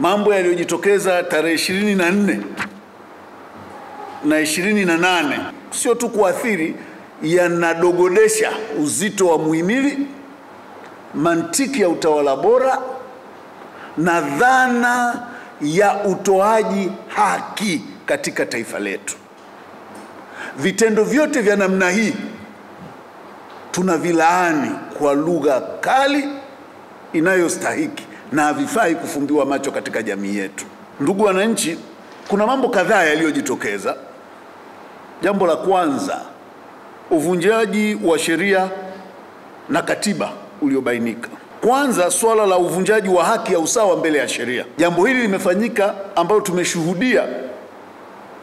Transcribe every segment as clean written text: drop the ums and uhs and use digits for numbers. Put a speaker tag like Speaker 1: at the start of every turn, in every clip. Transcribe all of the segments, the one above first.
Speaker 1: mambo yaliyojitokeza tarehe 24 na 28 sio tu kuathiri, yanadogodesha uzito wa muhimili, mantiki ya utawala bora na dhana ya utoaji haki katika taifa letu. Vitendo vyote vya namna hii tunavilaani kwa lugha kali inayostahiki na havifai kufumbiwa macho katika jamii yetu. Ndugu wananchi, kuna mambo kadhaa yaliyojitokeza. Jambo la kwanza, uvunjaji wa sheria na katiba uliobainika. Kwanza, swala la uvunjaji wa haki ya usawa mbele ya sheria. Jambo hili limefanyika ambalo tumeshuhudia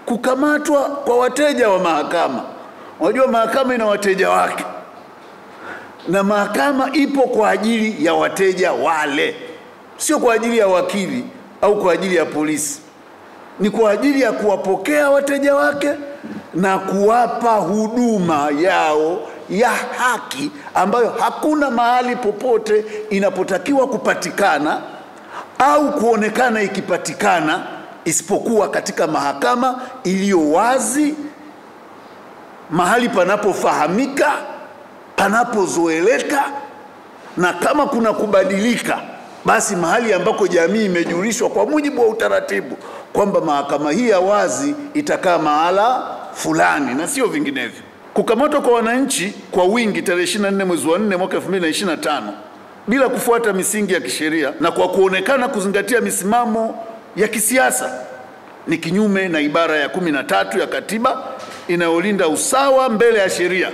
Speaker 1: kukamatwa kwa wateja wa mahakama. Unajua mahakama ina wateja wake, na mahakama ipo kwa ajili ya wateja wale, sio kwa ajili ya wakili au kwa ajili ya polisi. Ni kwa ajili ya kuwapokea wateja wake na kuwapa huduma yao ya haki ambayo hakuna mahali popote inapotakiwa kupatikana au kuonekana ikipatikana isipokuwa katika mahakama iliyo wazi, mahali panapofahamika, panapozoeleka, na kama kuna kubadilika basi mahali ambako jamii imejulishwa kwa mujibu wa utaratibu kwamba mahakama hii ya wazi itakaa mahala fulani na sio vinginevyo. Kukamatwa kwa wananchi kwa wingi tarehe 24 mwezi wa 4 mwaka 2025 bila kufuata misingi ya kisheria na kwa kuonekana kuzingatia misimamo ya kisiasa ni kinyume na ibara ya 13 ya katiba inayolinda usawa mbele ya sheria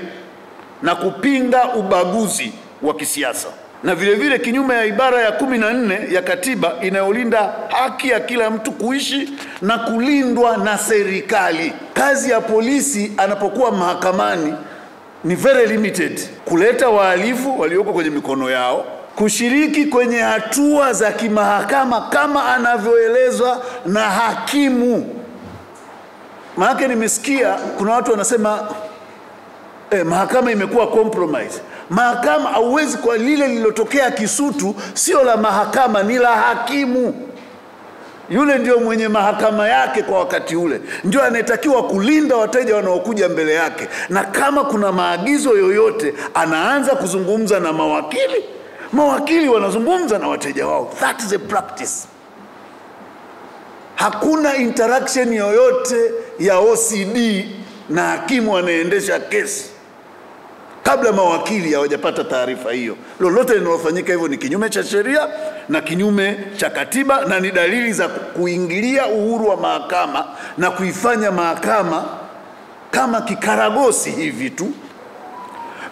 Speaker 1: na kupinga ubaguzi wa kisiasa, na vile vile kinyume ya ibara ya 14 ya katiba inayolinda haki ya kila mtu kuishi na kulindwa na serikali. Kazi ya polisi anapokuwa mahakamani ni very limited: kuleta wahalifu walioko kwenye mikono yao, kushiriki kwenye hatua za kimahakama kama anavyoelezwa na hakimu. Maana nimesikia kuna watu wanasema mahakama imekuwa compromise. Mahakama hauwezi, kwa lile lilotokea Kisutu sio la mahakama, ni la hakimu. Yule ndio mwenye mahakama yake kwa wakati ule, ndio anayetakiwa kulinda wateja wanaokuja mbele yake, na kama kuna maagizo yoyote anaanza kuzungumza na mawakili, mawakili wanazungumza na wateja wao. That is a practice. Hakuna interaction yoyote ya OCD na hakimu anaendesha kesi kabla mawakili hawajapata taarifa hiyo. Lolote linalofanyika hivyo ni kinyume cha sheria na kinyume cha katiba, na ni dalili za kuingilia uhuru wa mahakama na kuifanya mahakama kama kikaragosi hivi tu.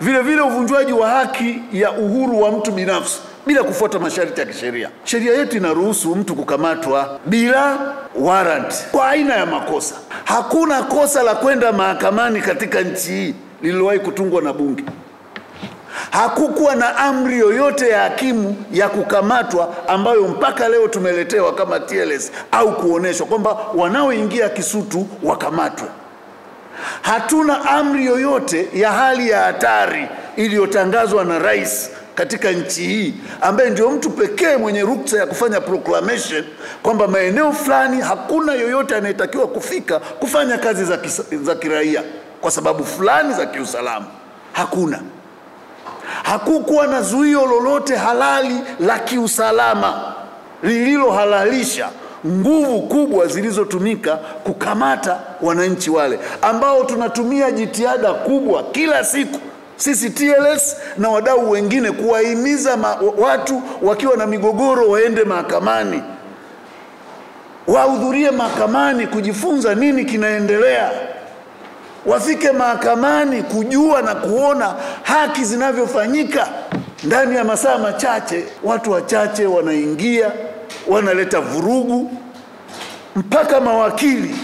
Speaker 1: Vile vile uvunjwaji wa haki ya uhuru wa mtu binafsi bila kufuata masharti ya kisheria. Sheria yetu inaruhusu mtu kukamatwa bila warrant kwa aina ya makosa. Hakuna kosa la kwenda mahakamani katika nchi hii lililowahi kutungwa na bunge. Hakukuwa na amri yoyote ya hakimu ya kukamatwa ambayo mpaka leo tumeletewa kama TLS au kuoneshwa kwamba wanaoingia Kisutu wakamatwe. Hatuna amri yoyote ya hali ya hatari iliyotangazwa na rais katika nchi hii, ambaye ndio mtu pekee mwenye ruksa ya kufanya proclamation kwamba maeneo fulani hakuna yoyote anayetakiwa kufika kufanya kazi za kiraia kwa sababu fulani za kiusalama. Hakuna. Hakukuwa na zuio lolote halali la kiusalama lililohalalisha nguvu kubwa zilizotumika kukamata wananchi wale ambao tunatumia jitihada kubwa kila siku sisi TLS na wadau wengine kuwahimiza watu wakiwa na migogoro waende mahakamani, wahudhurie mahakamani kujifunza nini kinaendelea, wafike mahakamani kujua na kuona haki zinavyofanyika. Ndani ya masaa machache watu wachache wanaingia, wanaleta vurugu mpaka mawakili.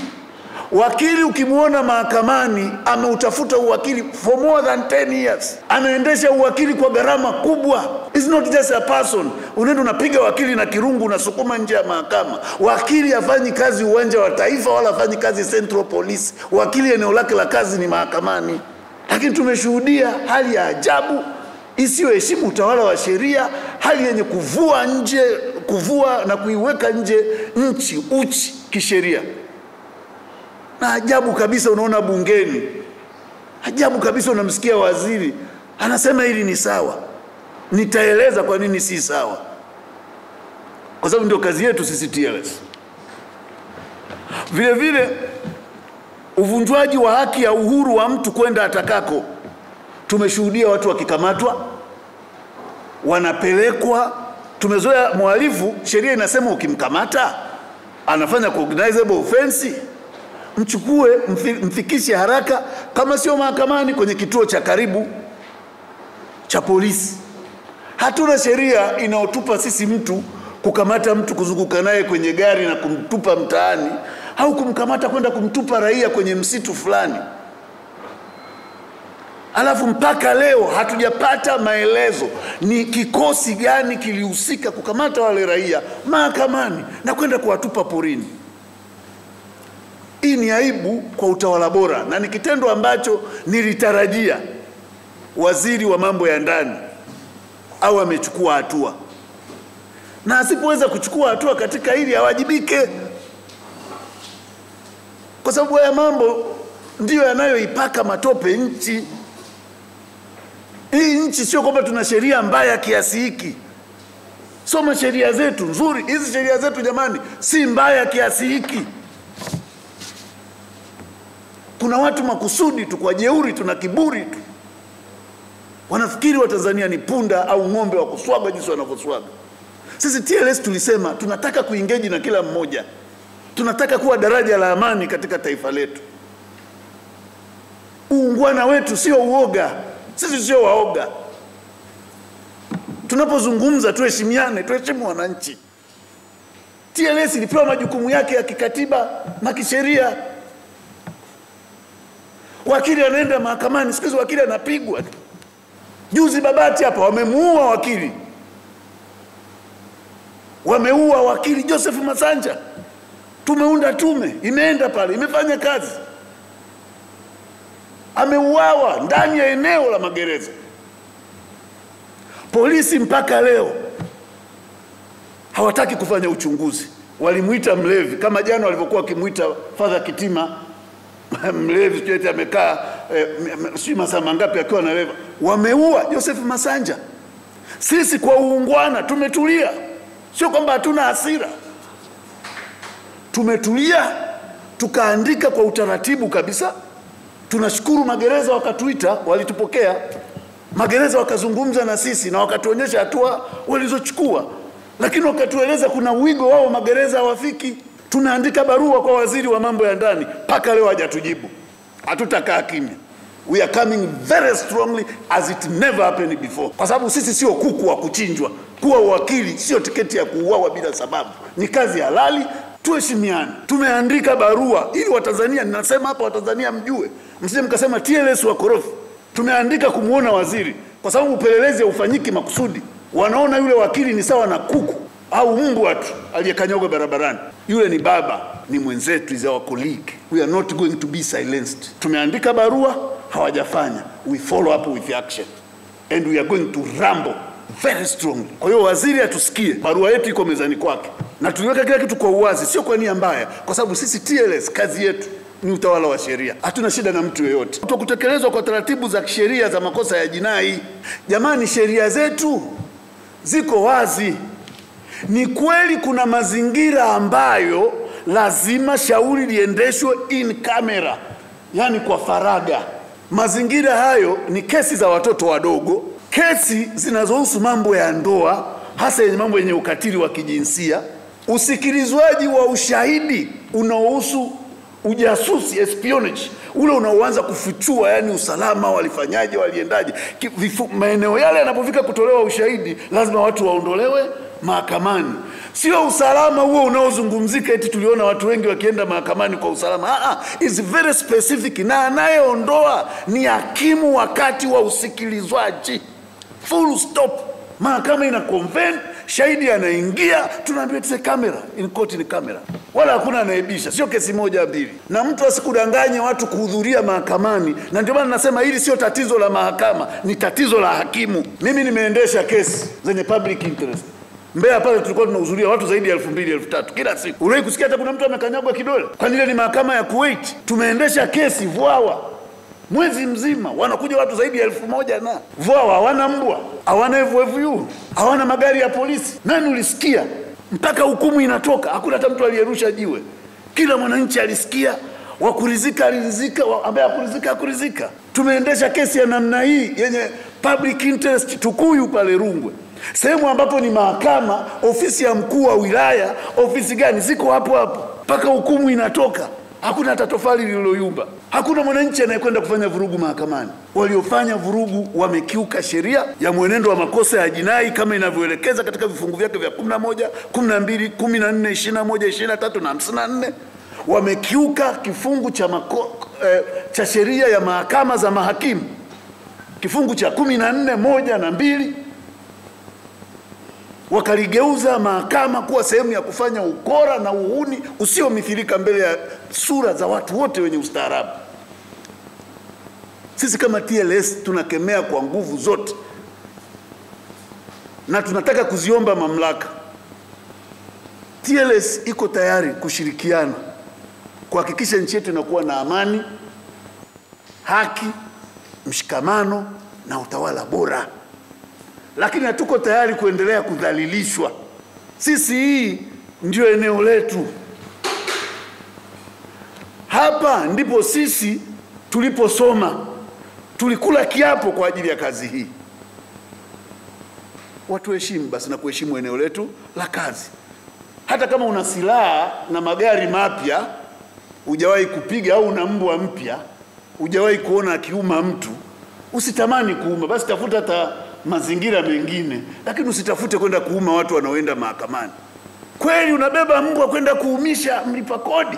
Speaker 1: Wakili ukimuona mahakamani ameutafuta uwakili for more than 10 years, anaendesha uwakili kwa gharama kubwa. It's not just a person. Unaenda unapiga wakili na kirungu unasukuma nje ya mahakama. Wakili hafanyi kazi uwanja wa Taifa wala hafanyi kazi Central Police. Wakili eneo lake la kazi ni mahakamani. Lakini tumeshuhudia hali ya ajabu isiyoheshimu utawala wa sheria, hali yenye kuvua nje kuvua na kuiweka nje nchi uchi kisheria. Na ajabu kabisa unaona bungeni, ajabu kabisa unamsikia waziri anasema hili ni sawa. Nitaeleza kwa nini si sawa, kwa sababu ndio kazi yetu sisi TLS. Vile vile uvunjwaji wa haki ya uhuru wa mtu kwenda atakako. Tumeshuhudia watu wakikamatwa, wanapelekwa. Tumezoea mhalifu, sheria inasema ukimkamata anafanya cognizable offense, mchukue mfikishe haraka, kama sio mahakamani, kwenye kituo cha karibu cha polisi. Hatuna sheria inayotupa sisi mtu kukamata mtu, kuzunguka naye kwenye gari na kumtupa mtaani, au kumkamata kwenda kumtupa raia kwenye msitu fulani. Alafu mpaka leo hatujapata maelezo ni kikosi gani kilihusika kukamata wale raia mahakamani na kwenda kuwatupa porini. Hii ni aibu kwa utawala bora, na ni kitendo ambacho nilitarajia waziri wa mambo ya ndani au amechukua hatua, na asipoweza kuchukua hatua katika hili awajibike, kwa sababu haya mambo ndiyo yanayoipaka matope nchi. Hii nchi sio kwamba tuna sheria mbaya kiasi hiki. Soma sheria zetu nzuri. Hizi sheria zetu jamani si mbaya kiasi hiki. Kuna watu makusudi tu, kwa jeuri, tuna kiburi tu, wanafikiri wa Tanzania ni punda au ng'ombe wa kuswaga jinsi wanavyoswaga. Sisi TLS tulisema tunataka kuengage na kila mmoja. Tunataka kuwa daraja la amani katika taifa letu. Uungwana wetu sio uoga. Sisi sio waoga. Tunapozungumza tuheshimiane, tuheshimu wananchi. TLS ilipewa majukumu yake ya kikatiba na kisheria. Wakili anaenda mahakamani, siku hizi wakili anapigwa. Juzi Babati hapa wamemuua wakili. Wameua wakili Joseph Masanja. Tumeunda tume, imeenda pale, imefanya kazi. Ameuawa ndani ya eneo la magereza. Polisi mpaka leo hawataki kufanya uchunguzi. Walimuita mlevi, kama jana walivyokuwa kimuita Father Kitima mlevi, sio amekaa si masaa mangapi akiwa analeva. Wameua Joseph Masanja. Sisi kwa uungwana tumetulia. Sio kwamba hatuna hasira. Tumetulia, tukaandika kwa utaratibu kabisa. Tunashukuru magereza wakatuita, walitupokea. Magereza wakazungumza na sisi na wakatuonyesha hatua walizochukua. Lakini wakatueleza kuna wigo wao magereza hawafiki. Tunaandika barua kwa waziri wa mambo ya ndani, mpaka leo hajatujibu. Hatutakaa kimya. We are coming very strongly as it never happened before. Kwa sababu sisi sio kuku wa kuchinjwa. Kuwa wakili sio tiketi ya kuuawa bila sababu. Ni kazi halali, tuheshimiane. Tumeandika barua ili Watanzania, ninasema hapa Watanzania mjue, msije mkasema TLS wakorofi. Tumeandika kumuona waziri, kwa sababu upelelezi haufanyiki makusudi. Wanaona yule wakili ni sawa na kuku au mbwa tu aliyekanyaga barabarani. Yule ni baba, ni mwenzetu, is our colleague. We are not going to be silenced. Tumeandika barua, hawajafanya. We follow up with action. And we are going to rumble very strongly. Kwa hiyo waziri atusikie, barua yetu iko mezani kwake. Na tuliweka kila kitu kwa uwazi, sio kwa nia mbaya, kwa sababu sisi TLS kazi yetu ni utawala wa sheria. Hatuna shida na mtu yeyote. Kutekelezwa kwa taratibu za kisheria za makosa ya jinai. Jamani, sheria zetu ziko wazi. Ni kweli kuna mazingira ambayo lazima shauri liendeshwe in camera, yani kwa faraga. Mazingira hayo ni kesi za watoto wadogo, kesi zinazohusu mambo ya ndoa, hasa yenye mambo yenye ukatili wa kijinsia, usikilizwaji wa ushahidi unaohusu ujasusi, espionage, ule unaoanza kufichua yani usalama, walifanyaje, waliendaje. Maeneo yale yanapofika kutolewa ushahidi, lazima watu waondolewe mahakamani. Sio usalama huo unaozungumzika eti tuliona watu wengi wakienda mahakamani kwa usalama. Is very specific, na anayeondoa ni hakimu wakati wa usikilizwaji. Full stop. Mahakama ina convene, shahidi anaingia, tunaambia tse kamera, in court ni kamera. Wala hakuna anaibisha, sio kesi moja mbili. Na mtu asikudanganye watu kuhudhuria mahakamani. Na ndio maana nasema hili sio tatizo la mahakama, ni tatizo la hakimu. Mimi nimeendesha kesi zenye public interest. Mbeya pale tulikuwa tunahudhuria watu zaidi ya 2000 3000 kila siku. Uliwahi kusikia hata kuna mtu amekanyagwa kidole? Kwani ile ni mahakama ya Kuwait? Tumeendesha kesi Vwawa mwezi mzima, wanakuja watu zaidi ya 1000 na Vwawa hawana mbwa, hawana FFU, hawana magari ya polisi. Nani ulisikia mpaka hukumu inatoka? Hakuna hata mtu aliyerusha jiwe. Kila mwananchi alisikia, wakurizika alirizika, ambaye hakurizika hakurizika. Tumeendesha kesi ya namna hii yenye public interest Tukuyu pale Rungwe, sehemu ambapo ni mahakama, ofisi ya mkuu wa wilaya, ofisi gani ziko hapo hapo, mpaka hukumu inatoka. Hakuna hata tofali lililoyumba. Hakuna mwananchi anayekwenda kufanya vurugu mahakamani. Waliofanya vurugu wamekiuka sheria ya mwenendo wa makosa ya jinai kama inavyoelekeza katika vifungu vyake vya 11, 12, 14, 21, 23 na 54. Wamekiuka kifungu cha sheria ya mahakama za mahakimu, kifungu cha 14, 1 na 2. Wakaligeuza mahakama kuwa sehemu ya kufanya ukora na uhuni usiomithilika mbele ya sura za watu wote wenye ustaarabu. Sisi kama TLS tunakemea kwa nguvu zote, na tunataka kuziomba mamlaka. TLS iko tayari kushirikiana kuhakikisha nchi yetu inakuwa na amani, haki, mshikamano na utawala bora. Lakini hatuko tayari kuendelea kudhalilishwa. Sisi hii ndio eneo letu. Hapa ndipo sisi tuliposoma. Tulikula kiapo kwa ajili ya kazi hii. Watu heshimu basi na kuheshimu eneo letu la kazi. Hata kama una silaha na magari mapya, hujawahi kupiga, au una mbwa mpya, hujawahi kuona akiuma mtu, usitamani kuuma. Basi tafuta hata mazingira mengine, lakini usitafute kwenda kuuma watu wanaoenda mahakamani. Kweli unabeba mbwa kwenda kuumisha mlipa kodi?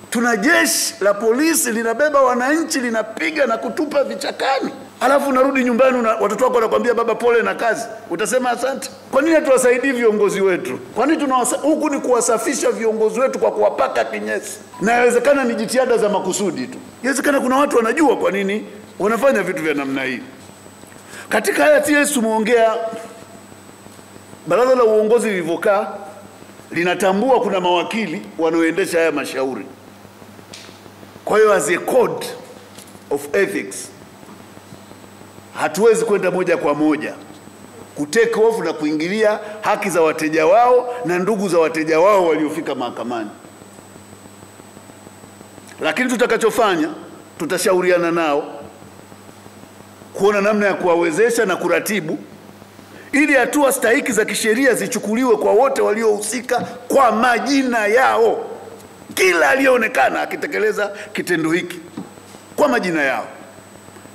Speaker 1: Tuna jeshi la polisi linabeba wananchi, linapiga na kutupa vichakani. Alafu unarudi nyumbani, watoto wako wanakuambia baba pole na kazi. Utasema asante? Kwa nini hatuwasaidii viongozi wetu? Kwa nini huku ni kuwasafisha viongozi wetu kwa kuwapaka kinyesi? Na inawezekana ni jitihada za makusudi tu. Inawezekana kuna watu wanajua kwa nini wanafanya vitu vya namna hii. Katika haya TLS tumeongea, baraza la uongozi lilivyokaa linatambua kuna mawakili wanaoendesha haya mashauri. Kwa hiyo as a code of ethics hatuwezi kwenda moja kwa moja kutake off na kuingilia haki za wateja wao na ndugu za wateja wao waliofika mahakamani. Lakini tutakachofanya, tutashauriana nao kuona namna ya kuwawezesha na kuratibu ili hatua stahiki za kisheria zichukuliwe kwa wote waliohusika kwa majina yao. Kila aliyeonekana akitekeleza kitendo hiki kwa majina yao.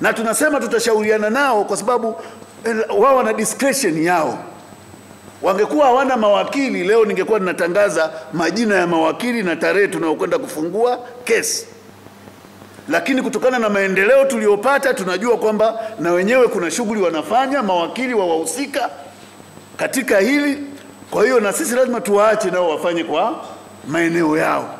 Speaker 1: Na tunasema tutashauriana nao kwa sababu wao wana discretion yao. Wangekuwa hawana mawakili, leo ningekuwa ninatangaza majina ya mawakili na tarehe tunayokwenda kufungua kesi. Lakini kutokana na maendeleo tuliyopata, tunajua kwamba na wenyewe kuna shughuli wanafanya mawakili wa wahusika katika hili. Kwa hiyo na sisi lazima tuwaache nao wafanye kwa maeneo yao.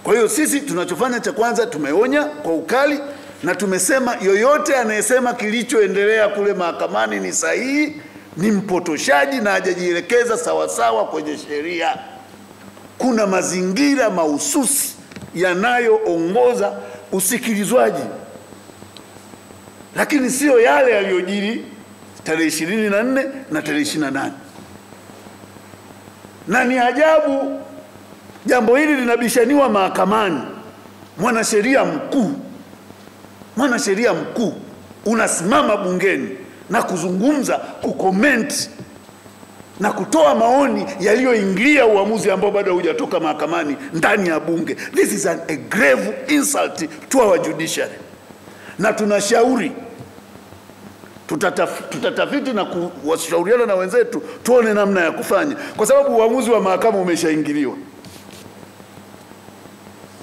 Speaker 1: Kwa hiyo sisi tunachofanya cha kwanza, tumeonya kwa ukali na tumesema yoyote anayesema kilichoendelea kule mahakamani ni sahihi ni mpotoshaji na hajajielekeza sawasawa kwenye sheria. Kuna mazingira mahususi yanayoongoza usikilizwaji, lakini sio yale yaliyojiri tarehe 24 na tarehe 28. Na ni ajabu jambo hili linabishaniwa mahakamani. Mwanasheria mkuu unasimama bungeni na kuzungumza, kucomment na kutoa maoni yaliyoingilia uamuzi ambao bado hujatoka mahakamani ndani ya bunge. This is a grave insult to our judiciary. Na tunashauri tutatafiti na kuwashauriana na wenzetu tuone namna ya kufanya, kwa sababu uamuzi wa mahakama umeshaingiliwa.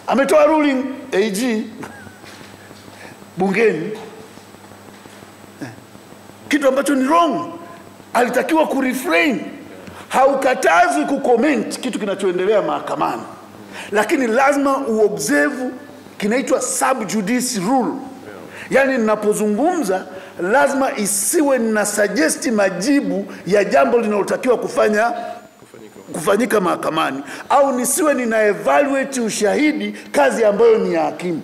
Speaker 1: Ametoa ruling AG bungeni, kitu ambacho ni wrong. Alitakiwa kurefrain. Haukatazi kucomment kitu kinachoendelea mahakamani, lakini lazima uobserve kinaitwa sub judice rule. Yani ninapozungumza lazima isiwe na suggest majibu ya jambo linalotakiwa kufanyika mahakamani, au nisiwe nina evaluate ushahidi, kazi ambayo ni ya hakimu.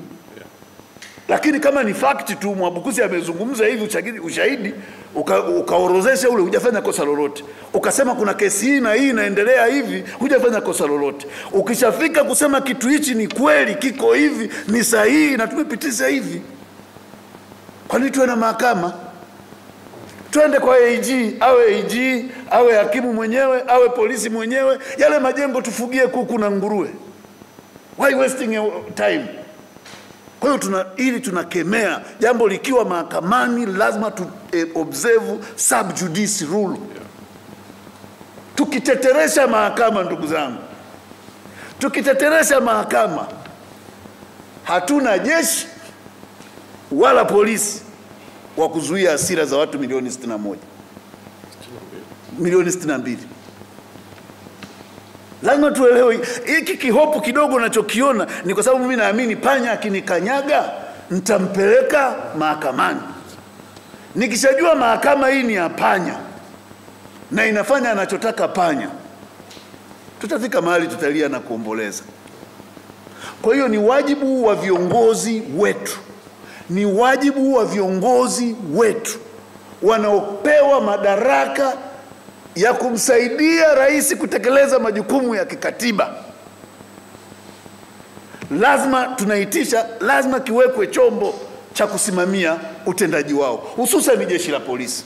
Speaker 1: Lakini kama ni fact tu, Mwabukusi amezungumza hivi, ushahidi ukaorozesha ule, hujafanya kosa lolote. Ukasema kuna kesi hii na hii inaendelea hivi, hujafanya kosa lolote. Ukishafika kusema kitu hichi ni kweli, kiko hivi, ni sahihi na tumepitisha hivi, kwa nini tuwe na mahakama? Twende kwa AG, awe hakimu mwenyewe, awe polisi mwenyewe, yale majengo tufugie kuku na nguruwe. Why wasting time? Kwa hiyo ili tunakemea jambo likiwa mahakamani, lazima tu observe sub judice rule. Tukiteteresha mahakama, ndugu zangu, tukiteteresha mahakama, hatuna jeshi wala polisi wa kuzuia hasira za watu milioni 61, milioni 62. Lazima tuelewe hiki kihopu kidogo nachokiona ni kwa sababu mimi naamini panya akinikanyaga nitampeleka mahakamani. Nikishajua mahakama hii ni ya panya na inafanya anachotaka panya, tutafika mahali tutalia na kuomboleza. Kwa hiyo ni wajibu wa viongozi wetu, ni wajibu wa viongozi wetu wanaopewa madaraka ya kumsaidia rais kutekeleza majukumu ya kikatiba. Lazima kiwekwe chombo cha kusimamia utendaji wao, hususan jeshi la polisi.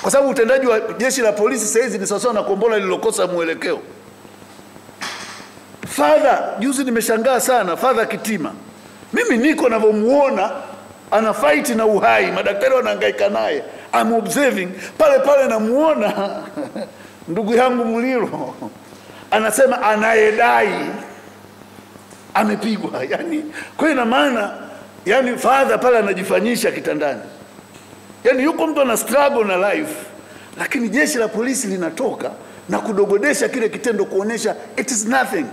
Speaker 1: Kwa sababu utendaji wa jeshi la polisi saizi ni sawasawa na kombola lililokosa mwelekeo. Juzi nimeshangaa sana Father Kitima. Mimi niko navyomuona ana fight na uhai, madaktari wanahangaika naye. I'm observing pale namuona ndugu yangu Muliro anasema anayedai amepigwa. Yani kwa ina maana Father pale anajifanyisha kitandani. Yuko mtu ana struggle na life, lakini jeshi la polisi linatoka na kudogodesha kile kitendo, kuonesha it is nothing.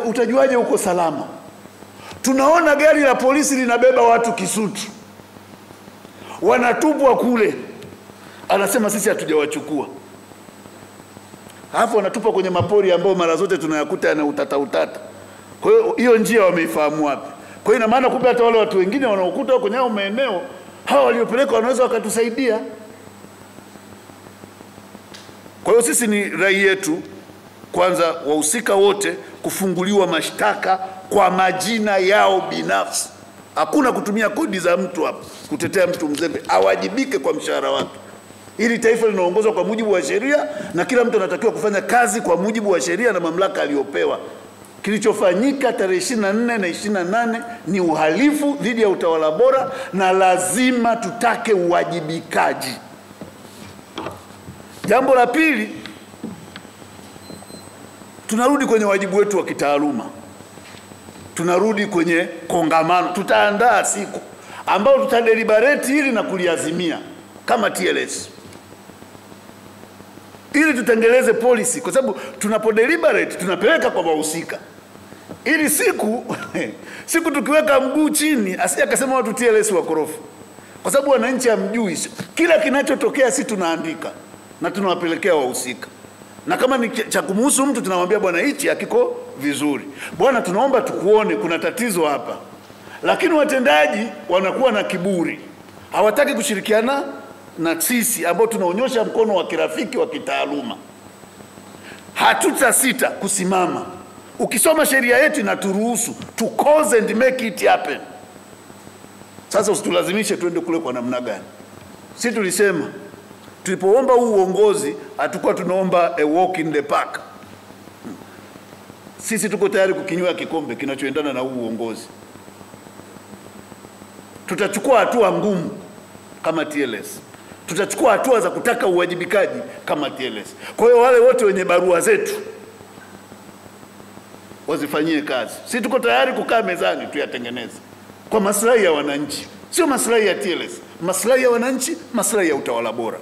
Speaker 1: Utajuaje uko salama? Tunaona gari la polisi linabeba watu Kisutu, wanatupwa kule, anasema sisi hatujawachukua. Alafu wanatupa kwenye mapori ambayo mara zote tunayakuta yana utata. Kwa hiyo njia wameifahamu wapi? Kwa hiyo ina maana kumbe hata wale watu wengine wanaokuta kwenye hao maeneo, hawa waliopeleka wanaweza wakatusaidia. Kwa hiyo sisi ni rai yetu kwanza, wahusika wote kufunguliwa mashtaka kwa majina yao binafsi. Hakuna kutumia kodi za mtu hapa kutetea mtu mzembe, awajibike kwa mshahara wake. Ili taifa linaongozwa kwa mujibu wa sheria na kila mtu anatakiwa kufanya kazi kwa mujibu wa sheria na mamlaka aliyopewa. Kilichofanyika tarehe 24 na 28 ni uhalifu dhidi ya utawala bora, na lazima tutake uwajibikaji. Jambo la pili, tunarudi kwenye wajibu wetu wa kitaaluma. Tunarudi kwenye kongamano. Tutaandaa siku ambao tutadeliberate hili na kuliazimia kama TLS, ili tutengeleze policy, kwa sababu tunapodeliberate tunapeleka kwa wahusika. Ili siku tukiweka mguu chini asije akasema watu TLS wakorofi, kwa sababu wananchi hamjui kila kinachotokea. Sisi tunaandika na tunawapelekea wahusika, na kama ni cha kumhusu mtu tunamwambia bwana hichi hakiko vizuri, bwana tunaomba tukuone kuna tatizo hapa. Lakini watendaji wanakuwa na kiburi, hawataki kushirikiana na sisi ambao tunaonyesha mkono wa kirafiki wa kitaaluma. Hatutasita kusimama. Ukisoma sheria yetu inaturuhusu to cause and make it happen. Sasa usitulazimishe tuende kule kwa namna gani. Sisi tulisema tulipoomba huu uongozi hatakuwa tunaomba a walk in the park. Sisi tuko tayari kukinywa kikombe kinachoendana na huu uongozi. Tutachukua hatua ngumu kama TLS. Tutachukua hatua za kutaka uwajibikaji kama TLS. Kwa hiyo wale wote wenye barua zetu wazifanyie kazi. Sisi tuko tayari kukaa mezani tuyatengeneze kwa maslahi ya wananchi, sio maslahi ya TLS, maslahi ya wananchi, maslahi ya utawala bora.